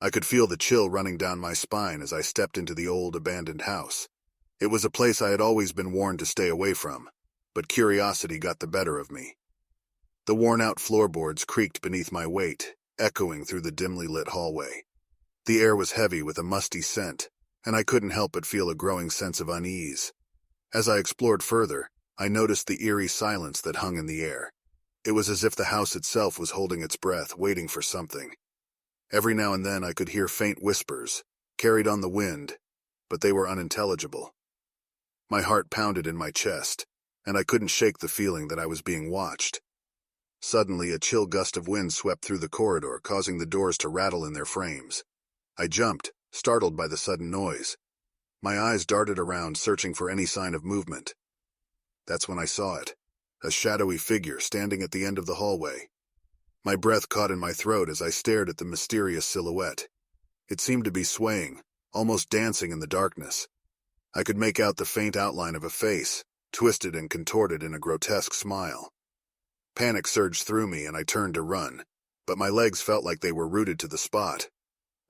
I could feel the chill running down my spine as I stepped into the old abandoned house. It was a place I had always been warned to stay away from, but curiosity got the better of me. The worn-out floorboards creaked beneath my weight, echoing through the dimly lit hallway. The air was heavy with a musty scent, and I couldn't help but feel a growing sense of unease. As I explored further, I noticed the eerie silence that hung in the air. It was as if the house itself was holding its breath, waiting for something. Every now and then I could hear faint whispers, carried on the wind, but they were unintelligible. My heart pounded in my chest, and I couldn't shake the feeling that I was being watched. Suddenly, a chill gust of wind swept through the corridor, causing the doors to rattle in their frames. I jumped, startled by the sudden noise. My eyes darted around, searching for any sign of movement. That's when I saw it, a shadowy figure standing at the end of the hallway. My breath caught in my throat as I stared at the mysterious silhouette. It seemed to be swaying, almost dancing in the darkness. I could make out the faint outline of a face, twisted and contorted in a grotesque smile. Panic surged through me and I turned to run, but my legs felt like they were rooted to the spot.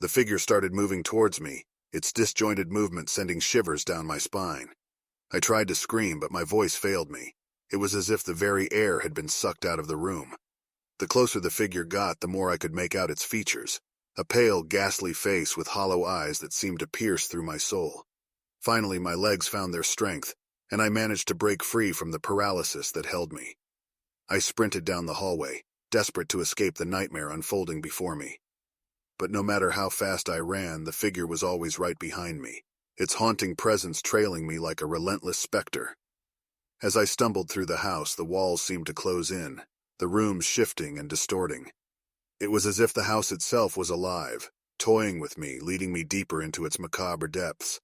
The figure started moving towards me, its disjointed movement sending shivers down my spine. I tried to scream, but my voice failed me. It was as if the very air had been sucked out of the room. The closer the figure got, the more I could make out its features, a pale, ghastly face with hollow eyes that seemed to pierce through my soul. Finally, my legs found their strength, and I managed to break free from the paralysis that held me. I sprinted down the hallway, desperate to escape the nightmare unfolding before me. But no matter how fast I ran, the figure was always right behind me, its haunting presence trailing me like a relentless specter. As I stumbled through the house, the walls seemed to close in, the rooms shifting and distorting. It was as if the house itself was alive, toying with me, leading me deeper into its macabre depths.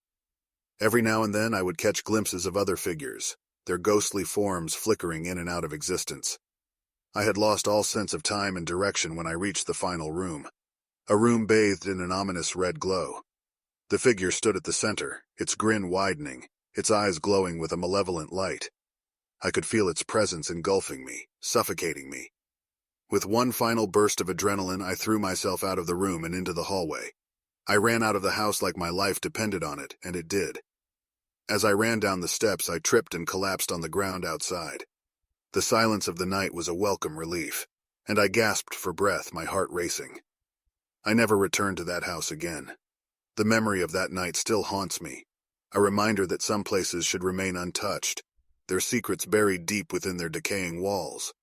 Every now and then I would catch glimpses of other figures, their ghostly forms flickering in and out of existence. I had lost all sense of time and direction when I reached the final room, a room bathed in an ominous red glow. The figure stood at the center, its grin widening, its eyes glowing with a malevolent light. I could feel its presence engulfing me, suffocating me. With one final burst of adrenaline, I threw myself out of the room and into the hallway. I ran out of the house like my life depended on it, and it did. As I ran down the steps, I tripped and collapsed on the ground outside. The silence of the night was a welcome relief, and I gasped for breath, my heart racing. I never returned to that house again. The memory of that night still haunts me, a reminder that some places should remain untouched, their secrets buried deep within their decaying walls.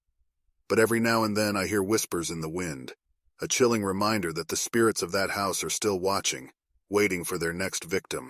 But every now and then I hear whispers in the wind, a chilling reminder that the spirits of that house are still watching, waiting for their next victim.